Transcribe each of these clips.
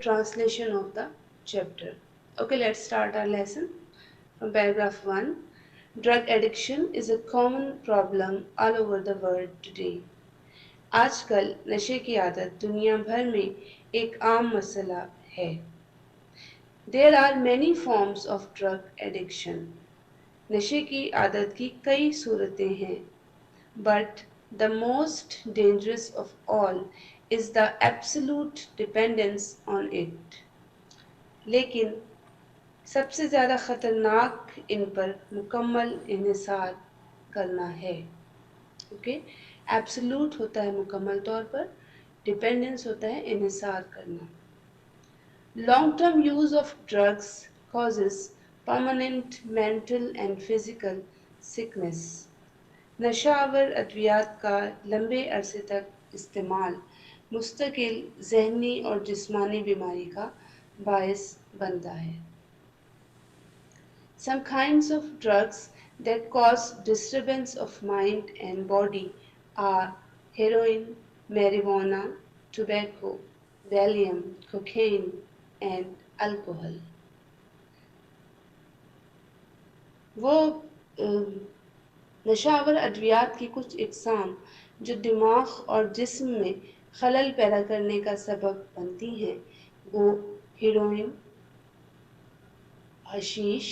translation of the chapter. Okay, let's start our lesson from paragraph 1. Drug addiction is a common problem all over the world today. आजकल नशे की आदत दुनिया भर में एक आम मसला है. There are many forms of drug addiction. नशे की आदत की कई सूरतें हैं. But the most dangerous of all is the absolute dependence on it. लेकिन सबसे ज़्यादा ख़तरनाक इन पर मुकम्मल इन्हिसार करना है. ओके, एब्सोल्यूट होता है मुकम्मल तौर पर, डिपेंडेंस होता है इन्हिसार करना. Long term use of drugs causes permanent mental and physical sickness. नशावर अद्वियात का लंबे अरसे तक इस्तेमाल मुस्तकिल जहनी और जिस्मानी बीमारी का बायस बनता है. Some kinds of drugs that cause disturbance of mind and body are heroin, marijuana, tobacco, Valium, cocaine, and alcohol. वो नशावर अद्वियात की कुछ इकसाम जो दिमाग और जिस्म में खलल पैदा करने का सबब बनती हैं वो हेरोइन, हशीश,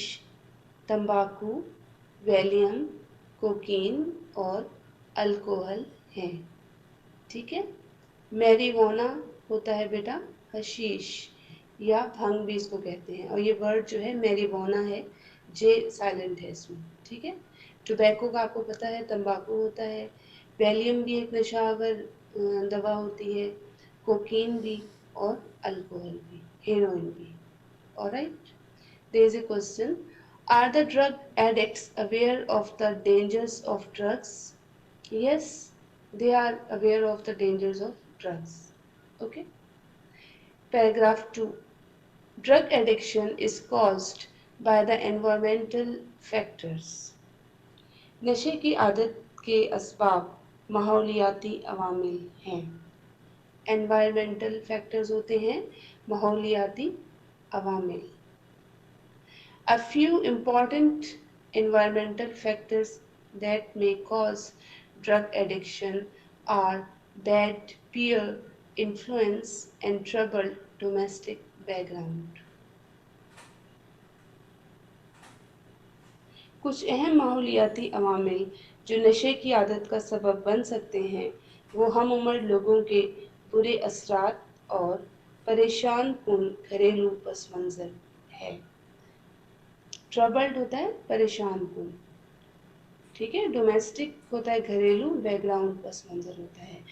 तंबाकू, वैलियम, कोकीन और अल्कोहल हैं. ठीक है. मैरिजुआना होता है बेटा हशीश या भंग भी इसको कहते हैं, और ये वर्ड जो है मैरिजुआना है, जे साइलेंट है इसमें. ठीक है. टोबैको का आपको पता है तंबाकू होता है. वैलियम भी एक नशावर दवा होती है. कोकीन भी और अल्कोहल भी, हेरोइन भी. Alright. There is a question. Are the drug addicts aware of the dangers of drugs? Yes, they are aware of the dangers of drugs. Okay. Paragraph 2. Drug addiction is caused by the environmental factors. नशे की आदत के असबाब माहौलियाती अवामिल हैं. Environmental factors होते हैं माहौलियाती अवामिल. A few important environmental factors that may cause drug addiction are bad peer influence and troubled domestic background. कुछ अहम माहौलियाती अवामिल जो नशे की आदत का सबब बन सकते हैं वो हम उम्र लोगों के बुरे असरात और परेशान कुन घरेलू पस मंज़र है. ट्रबल्ड होता है परेशान कुन. ठीक है. डोमेस्टिक होता है घरेलू, बैकग्राउंड पस मंज़र होता है,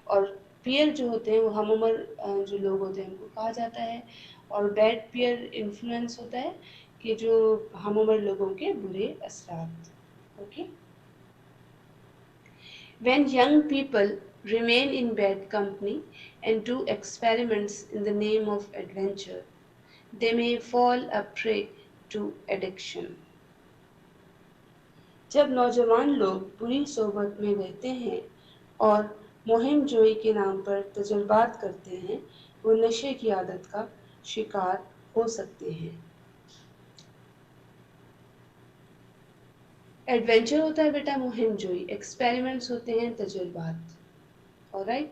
और पीयर जो होते हैं वो हम उम्र जो लोग होते हैं उनको कहा जाता है, और बैड पीयर इन्फ्लुएंस होता है कि जो हम उम्र लोगों के बुरे असरात. Okay. When young people remain in bad company and do experiments in the name of adventure, they may fall a prey to addiction. जब नौजवान लोग बुरी सोबत में रहते हैं और मुहिम जोई के नाम पर तजुर्बात करते हैं वो नशे की आदत का शिकार हो सकते हैं. एडवेंचर होता है बेटा मुहिम जोई, एक्सपेरिमेंट्स होते हैं तजुर्बात. ऑलराइट.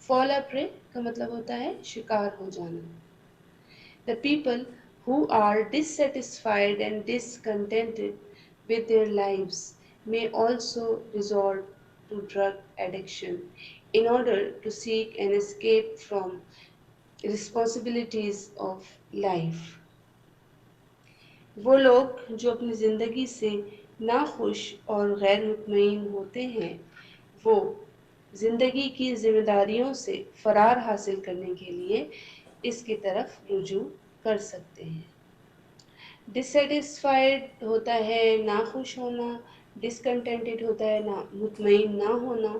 फॉल अ प्रे का मतलब होता है शिकार हो जाना. The people who are dissatisfied and discontented with their lives may also resort to drug addiction in order to seek an escape from responsibilities of life. वो लोग जो अपनी ज़िंदगी से नाखुश और गैर मुतमईन होते हैं वो ज़िंदगी की जिम्मेदारियों से फरार हासिल करने के लिए इसकी तरफ रुजू कर सकते हैं. डिससेटिस्फाइड होता है नाखुश होना, डिसकंटेंटेड होता है ना मुतमईन ना होना,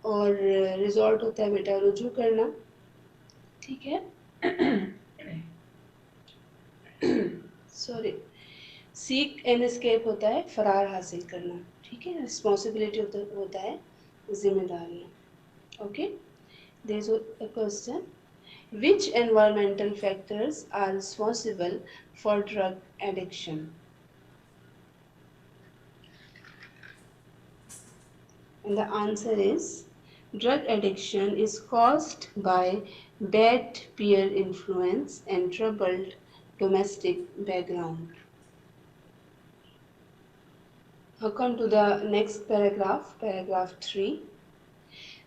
और रिजॉर्ट होता है बेटा रुजू करना. ठीक है. सॉरी. सीक एंड एस्केप होता है फरार हासिल करना. ठीक है. रिस्पॉन्सिबिलिटी होता है जिम्मेदारियाँ. Okay. There is a question. Which environmental factors are responsible for drug addiction? And the answer is drug addiction is caused by bad peer influence and troubled domestic background. Now come to the next paragraph, paragraph 3.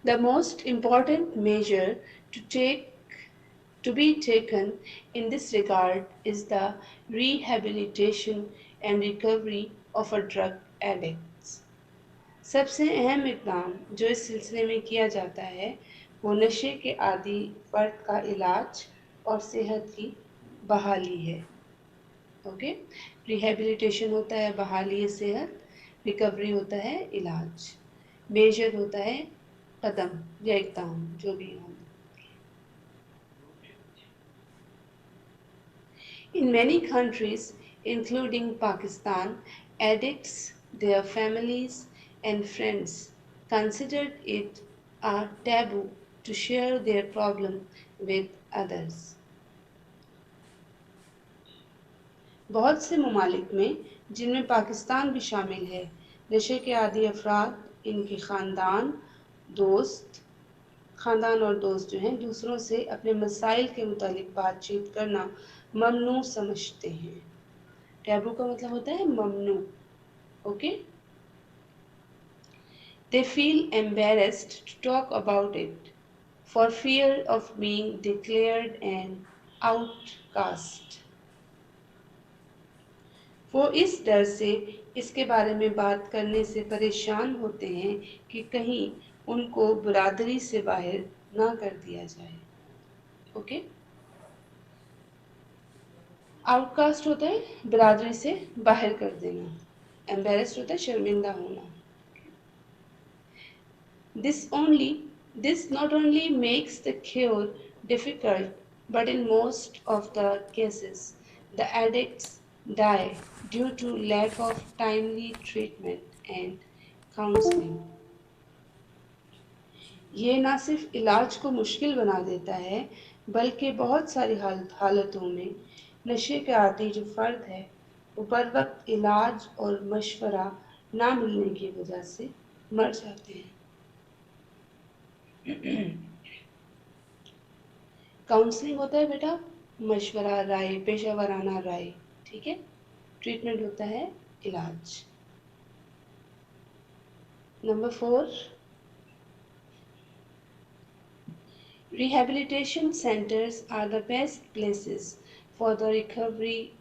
The most important measure to be taken in this regard is the rehabilitation and recovery of a drug addict. सबसे अहम इकदाम जो इस सिलसिले में किया जाता है वो नशे के आदि फर्द का इलाज और सेहत की बहाली है। ओके, रिहेबिलिटेशन होता है बहाली सेहत, रिकवरी होता है इलाज, मेजर होता है कदम या इकदाम जो भी हो। In many countries, including Pakistan, addicts, their families, and friends considered it a taboo to share their problem with others. बहुत से ममालिक में, जिनमें पाकिस्तान भी शामिल है, नशे के आदी अफराद, इनके ख़ानदान और दोस्त जो हैं दूसरों से अपने मसाइल के मुतालिक बातचीत करना ममनू समझते हैं। टैबू का मतलब होता है ममनू। Okay, they feel embarrassed to talk about it for fear of being declared an outcast. वो इस डर से इसके बारे में बात करने से परेशान होते हैं कि कहीं उनको बरादरी से बाहर ना कर दिया जाए। ओके, आउटकास्ट होता है बरादरी से बाहर कर देना, एम्बेरस्ड होता है शर्मिंदा होना। This not only makes the cure difficult, but in most of the cases, the addicts die due to lack of timely treatment and counseling. ये ना सिर्फ इलाज को मुश्किल बना देता है, बल्कि बहुत सारी हालतों में नशे के आदी जो फ़र्द है वो बर वक्त इलाज और मशवरा ना मिलने की वजह से मर जाते हैं। काउंसलिंग होता है बेटा मशवरा, राय, पेशेवराना राय, ठीक है। ट्रीटमेंट होता है इलाज। Number 4, rehabilitation centers are the best places for the recovery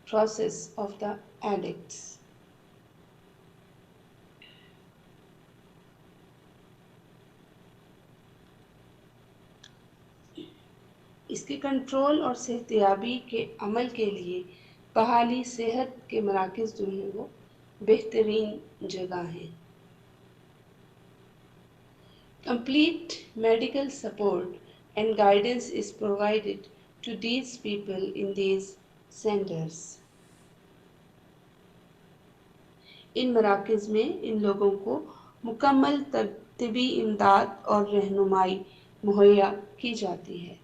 process of the addicts. इसके कंट्रोल और सेहतयाबी के अमल के लिए बहाली सेहत के मराकज़ जो हैं वो बेहतरीन जगह हैं। Complete medical support and guidance is provided to these people in these centers. इन मराकज़ में इन लोगों को मुकम्मल तिबी इमदाद और रहनुमाई मुहैया की जाती है।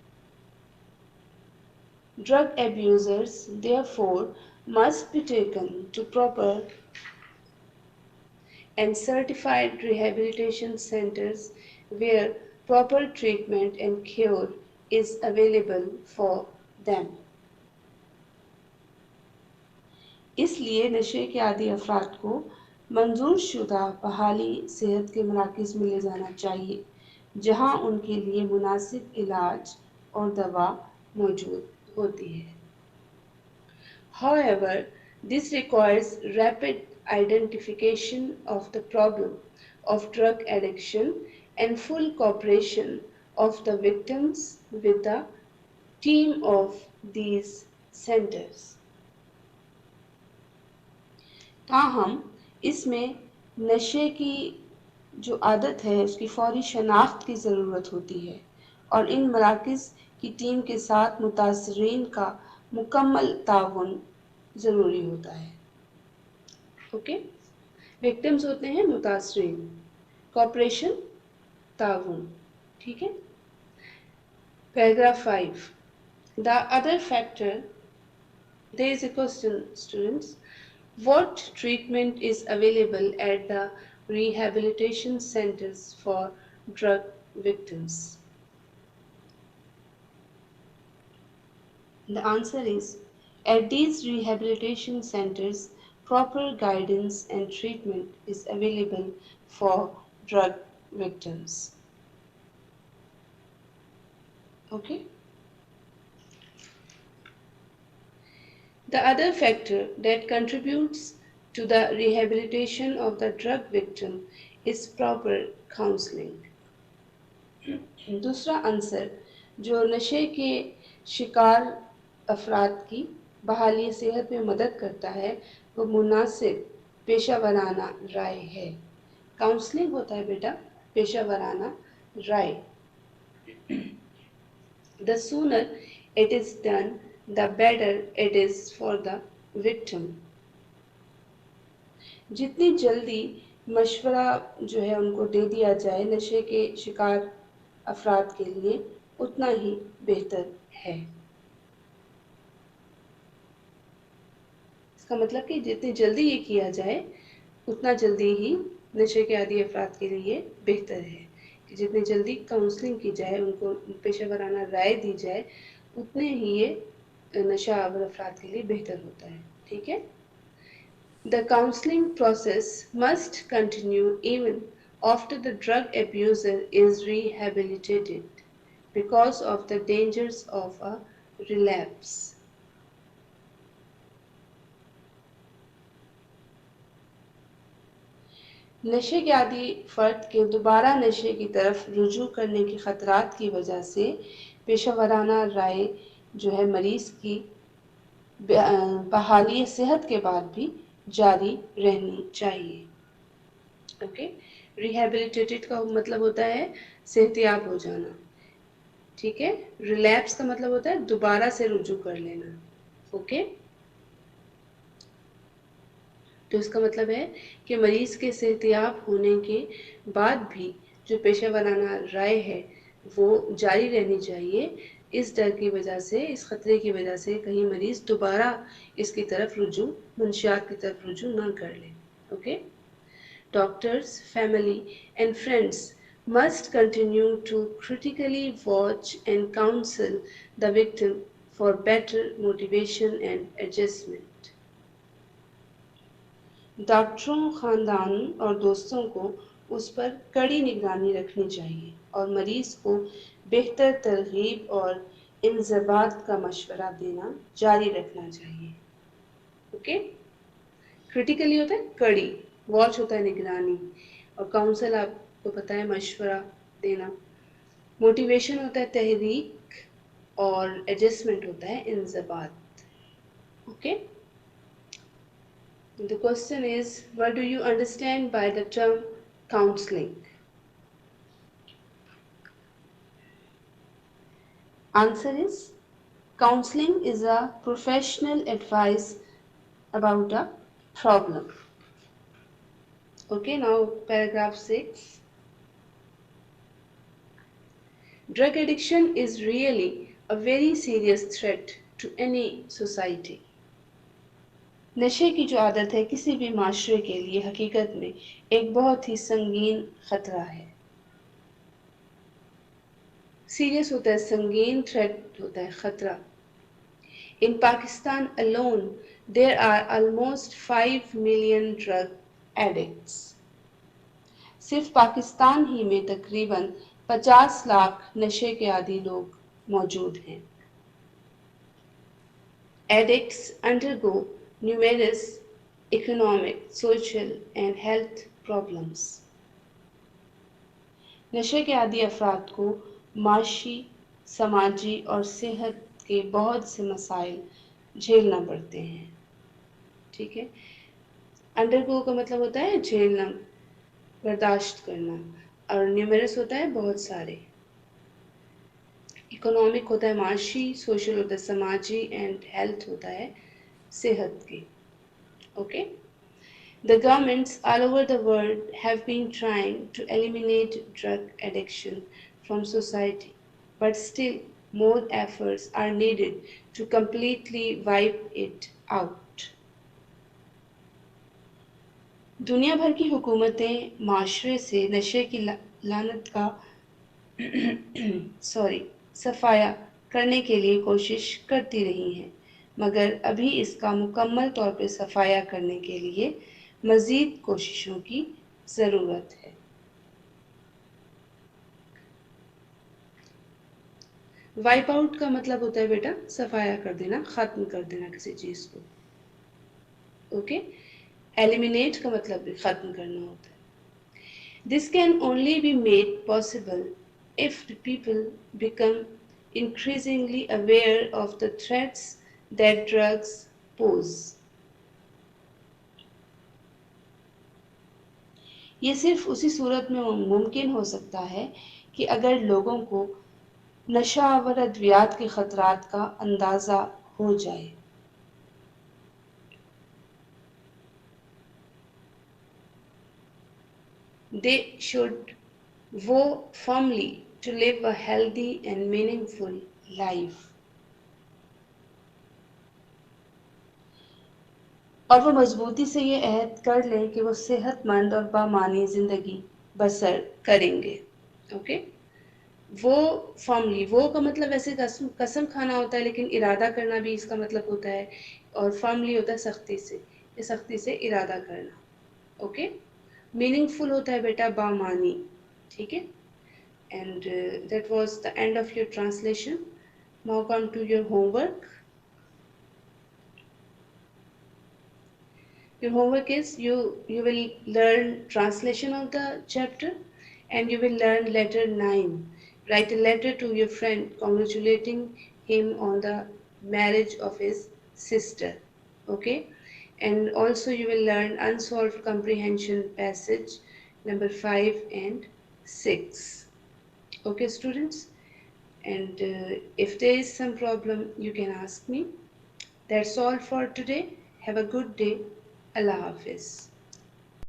Drug abusers, therefore, must be taken to proper and certified rehabilitation centers where proper treatment and cure is available for them. इसलिए नशे के आदी अफराद को मंजूर शुदा बहाली सेहत के मराकज़ में ले जाना चाहिए जहां उनके लिए मुनासिब इलाज और दवा मौजूद होती है। However, this requires rapid identification of the problem of drug addiction and full cooperation of the victims with the team of these centers. ताहम इसमें नशे की जो आदत है उसकी फौरी शनाख्त की ज़रूरत होती है और इन मराकज़ की टीम के साथ मुतासरीन का मुकम्मल ताउन ज़रूरी होता है। ओके, विक्टिम्स होते हैं मुतासरीन, कॉपरेशन ताउन, ठीक है। Paragraph 5. The other factor, there is a question, students. What treatment is available at the rehabilitation centers for drug victims? The answer is, at these rehabilitation centers, proper guidance and treatment is available for drug victims. Okay? The other factor that contributes to the rehabilitation of the drug victim is proper counseling. दूसरा answer जो नशे के शिकार अफराद की बहाली सेहत में मदद करता है वो मुनासिब पेशा वराना राय है। काउंसलिंग होता है बेटा पेशा वराना राय। The sooner it is done, the better it is for the victim. जितनी जल्दी मशवरा जो है उनको दे दिया जाए नशे के शिकार अफराद के लिए उतना ही बेहतर है। इसका मतलब कि जितनी जल्दी ये किया जाए उतना जल्दी ही नशे के आदी अफराद के लिए बेहतर है कि जितनी जल्दी काउंसलिंग की जाए उनको पेशा वराना राय दी जाए उतने ही ये नशा आवर अफराद के लिए बेहतर होता है। ठीक है। The counseling process must continue even after the drug abuser is rehabilitated because of the dangers of a relapse. नशे के आदी फ़र्द के दोबारा नशे की तरफ रुजू करने के ख़तरात की वजह से पेशा वराना राय जो है मरीज़ की बहाली सेहत के बाद भी जारी रहनी चाहिए। ओके। रिहैबिलिटेटेड का मतलब होता है सेहतियाब हो जाना। ठीक है। रिलैप्स का मतलब होता है दोबारा से रुजू कर लेना। ओके। तो इसका मतलब है कि मरीज़ के सेहतियाब होने के बाद भी जो पेशा वराना राय है वो जारी रहनी चाहिए इस डर की वजह से इस ख़तरे की वजह से कहीं मरीज़ दोबारा इसकी तरफ रुजू मंशियात की तरफ रुजू ना कर ले। Okay. Doctors, family and friends must continue to critically watch and counsel the victim for better motivation and adjustment. डॉक्टरों खानदान और दोस्तों को उस पर कड़ी निगरानी रखनी चाहिए और मरीज़ को बेहतर तरगीब और इंज़बात का मशवरा देना जारी रखना चाहिए। ओके। क्रिटिकली होता है कड़ी, वॉच होता है निगरानी और काउंसल आपको पता है मशवरा देना। मोटिवेशन होता है तहरीक और एडजस्टमेंट होता है इंज़बात। Okay. The question is, what do you understand by the term counseling? Answer is, counseling is a professional advice about a problem. Okay, now paragraph 6. Drug addiction is really a very serious threat to any society. नशे की जो आदत है किसी भी माशरे के लिए हकीकत में एक बहुत ही संगीन खतरा है। सीरियस होता है संगीन, थ्रेट होता है खतरा। In Pakistan alone, there are almost 5 million drug addicts. सिर्फ पाकिस्तान ही में तकरीबन 50 लाख नशे के आदी लोग मौजूद हैं। Addicts undergo numerous economic, social and health problems. नशे के आदी अफराद को माशी, समाजी और सेहत के बहुत से मसाइल झेलना पड़ते हैं। ठीक है। अंडरगो का मतलब होता है झेलना, बर्दाश्त करना और न्यूमरस होता है बहुत सारे। इकोनॉमिक होता है माशी, सोशल होता है समाजी एंड हेल्थ होता है सेहत की। Okay. The governments all over the world have been trying to eliminate drug addiction from society, but still more efforts are needed to completely wipe it out. दुनिया भर की हुकूमतें माशरे से नशे की लानत का सफाया करने के लिए कोशिश करती रही हैं, मगर अभी इसका मुकम्मल तौर पर सफाया करने के लिए मज़ीद कोशिशों की ज़रूरत है। वाइप आउट का मतलब होता है बेटा सफाया कर देना, ख़त्म कर देना किसी चीज़ को। ओके, एलिमिनेट का मतलब भी ख़त्म करना होता है। This can only be made possible if the people become increasingly aware of the threats that drugs pose. ये सिर्फ उसी सूरत में मुमकिन हो सकता है कि अगर लोगों को नशावर अद्वियात के ख़तरात का अंदाज़ा हो जाए। They should vow firmly to live a healthy and meaningful life. और वो मजबूती से ये अहद कर लें कि वो सेहतमंद और बामानी ज़िंदगी बसर करेंगे। ओके, वो फर्मली, वो का मतलब वैसे कसम खाना होता है, लेकिन इरादा करना भी इसका मतलब होता है, और फर्मली होता है सख्ती से, ये सख्ती से इरादा करना। ओके, मीनिंगफुल होता है बेटा बामानी, ठीक है। And that was the end of your translation. Now come to your homework. Your homework is you will learn translation of the chapter, and you will learn letter 9. Write a letter to your friend congratulating him on the marriage of his sister. Okay, and also you will learn unsolved comprehension passage number 5 and 6. Okay students, and if there is some problem you can ask me. That's all for today. Have a good day. Allah Hafiz.